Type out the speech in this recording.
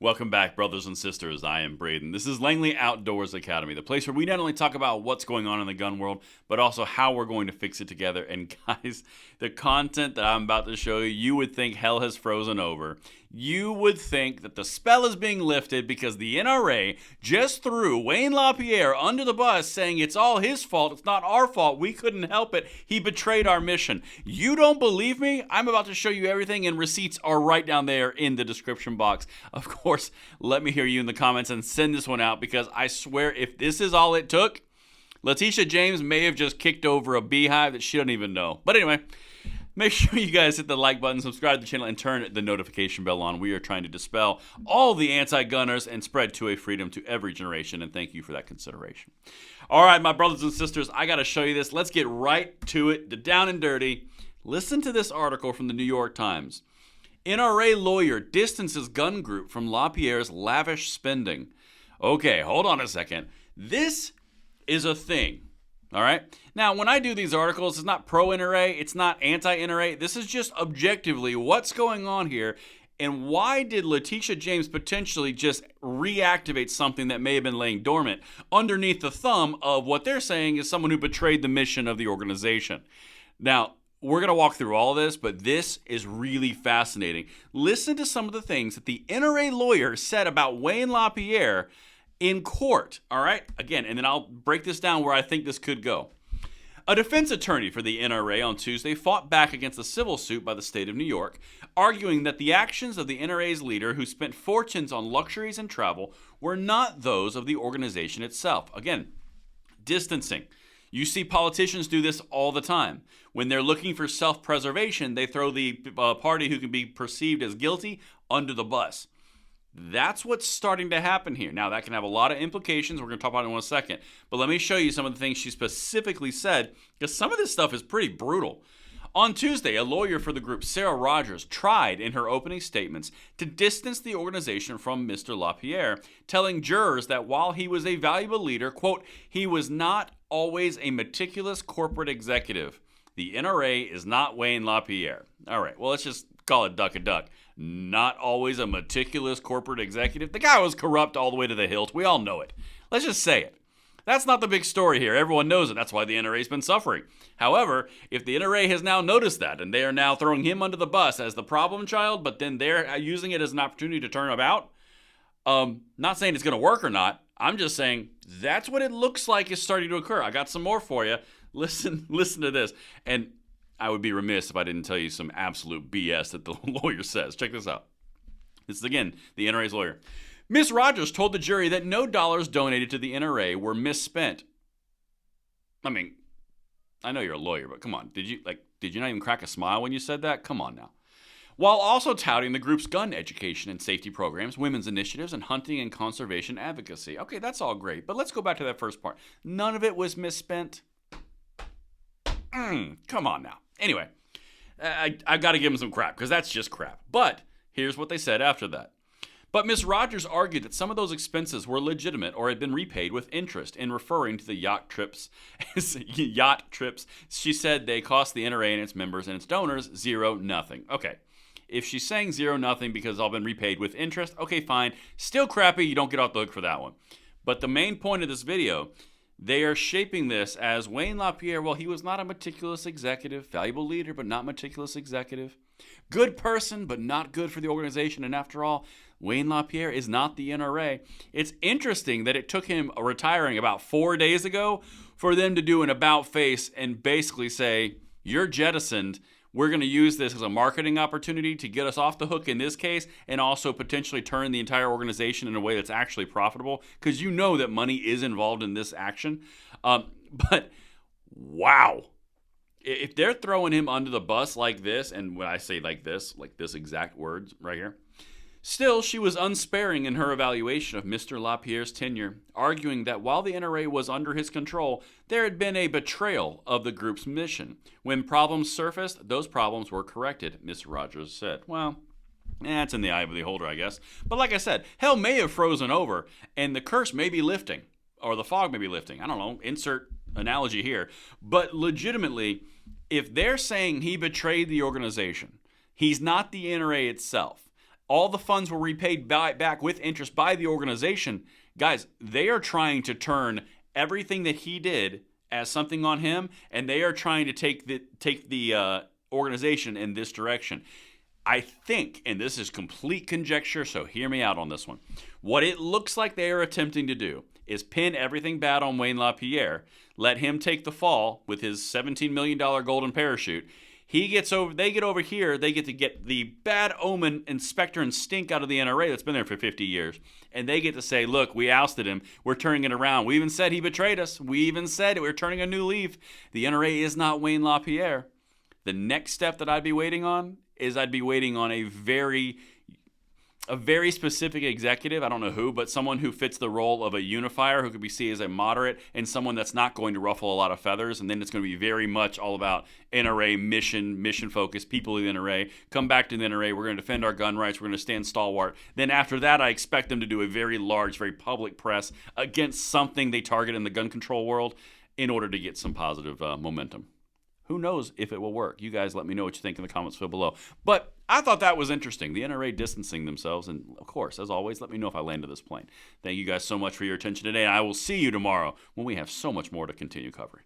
Welcome back, brothers and sisters. I am Braden. This is Langley Outdoors Academy, the place where we not only talk about what's going on in the gun world, but also how we're going to fix it together. And guys, the content that I'm about to show you, you would think hell has frozen over. You would think that the spell is being lifted because the NRA just threw Wayne LaPierre under the bus saying it's all his fault, it's not our fault, we couldn't help it, he betrayed our mission. You don't believe me? I'm about to show you everything, and receipts are right down there in the description box. Of course, let me hear you in the comments and send this one out, because I swear if this is all it took, Letitia James may have just kicked over a beehive that she doesn't even know. But anyway, make sure you guys hit the like button, subscribe to the channel, and turn the notification bell on. We are trying to dispel all the anti-gunners and spread 2A freedom to every generation, and thank you for that consideration. All right, my brothers and sisters, I got to show you this. Let's get right to it, the down and dirty. Listen to this article from the New York Times. NRA lawyer distances gun group from LaPierre's lavish spending. Okay, hold on a second. This is a thing. All right. Now, when I do these articles, it's not pro-NRA, it's not anti-NRA. This is just objectively what's going on here, and why did Letitia James potentially just reactivate something that may have been laying dormant underneath the thumb of what they're saying is someone who betrayed the mission of the organization. Now, we're going to walk through all of this, but this is really fascinating. Listen to some of the things that the NRA lawyer said about Wayne LaPierre in court, all right? Again, and then I'll break this down where I think this could go. A defense attorney for the NRA on Tuesday fought back against a civil suit by the state of New York, arguing that the actions of the NRA's leader, who spent fortunes on luxuries and travel, were not those of the organization itself. Again, distancing. You see politicians do this all the time. When they're looking for self-preservation, they throw the party who can be perceived as guilty under the bus. That's what's starting to happen here. Now, that can have a lot of implications. We're going to talk about it in 1 second. But let me show you some of the things she specifically said, because some of this stuff is pretty brutal. On Tuesday, a lawyer for the group, Sarah Rogers, tried in her opening statements to distance the organization from Mr. LaPierre, telling jurors that while he was a valuable leader, quote, he was not always a meticulous corporate executive. The NRA is not Wayne LaPierre. All right, well, let's just call it duck a duck. Not always a meticulous corporate executive. The guy was corrupt all the way to the hilt. We all know it. Let's just say it. That's not the big story here. Everyone knows it. That's why the NRA's been suffering. However, if the NRA has now noticed that, and they are now throwing him under the bus as the problem child, but then they're using it as an opportunity to turn about, not saying it's going to work or not. I'm just saying that's what it looks like is starting to occur. I got some more for you. Listen to this. And I would be remiss if I didn't tell you some absolute BS that the lawyer says. Check this out. This is, again, the NRA's lawyer. Ms. Rogers told the jury that no dollars donated to the NRA were misspent. I mean, I know you're a lawyer, but come on. Did you not even crack a smile when you said that? Come on now. While also touting the group's gun education and safety programs, women's initiatives, and hunting and conservation advocacy. Okay, that's all great, but let's go back to that first part. None of it was misspent. Come on now. Anyway, I got to give them some crap, because that's just crap. But here's what they said after that. But Ms. Rogers argued that some of those expenses were legitimate or had been repaid with interest. In referring to the yacht trips, she said they cost the NRA and its members and its donors nothing. Okay, if she's saying nothing because it's all been repaid with interest, okay, fine. Still crappy. You don't get off the hook for that one. But the main point of this video, they are shaping this as Wayne LaPierre, well, he was not a meticulous executive, valuable leader, but not meticulous executive, good person, but not good for the organization. And after all, Wayne LaPierre is not the NRA. It's interesting that it took him retiring about 4 days ago for them to do an about face and basically say, you're jettisoned. We're going to use this as a marketing opportunity to get us off the hook in this case, and also potentially turn the entire organization in a way that's actually profitable, because you know that money is involved in this action. But wow, if they're throwing him under the bus like this, and when I say like this exact words right here, still, she was unsparing in her evaluation of Mr. LaPierre's tenure, arguing that while the NRA was under his control, there had been a betrayal of the group's mission. When problems surfaced, those problems were corrected, Ms. Rogers said. Well, it's in the eye of the beholder, I guess. But like I said, hell may have frozen over, and the curse may be lifting, or the fog may be lifting. I don't know, insert analogy here. But legitimately, if they're saying he betrayed the organization, he's not the NRA itself, All the funds were repaid back with interest by the organization. Guys, they are trying to turn everything that he did as something on him, and they are trying to take the organization in this direction. I think, and this is complete conjecture, so hear me out on this one. What it looks like they are attempting to do is pin everything bad on Wayne LaPierre, let him take the fall with his $17 million golden parachute. They get over here, they get to get the bad omen inspector and stink out of the NRA that's been there for 50 years. And they get to say, look, we ousted him. We're turning it around. We even said he betrayed us. We even said we're turning a new leaf. The NRA is not Wayne LaPierre. The next step that I'd be waiting on is I'd be waiting on a very specific executive, I don't know who, but someone who fits the role of a unifier, who could be seen as a moderate, and someone that's not going to ruffle a lot of feathers. And then it's going to be very much all about NRA mission focus, people of the NRA. Come back to the NRA. We're going to defend our gun rights. We're going to stand stalwart. Then after that, I expect them to do a very large, very public press against something they target in the gun control world in order to get some positive momentum. Who knows if it will work? You guys let me know what you think in the comments below. But I thought that was interesting. The NRA distancing themselves. And of course, as always, let me know if I landed this plane. Thank you guys so much for your attention today. And I will see you tomorrow when we have so much more to continue covering.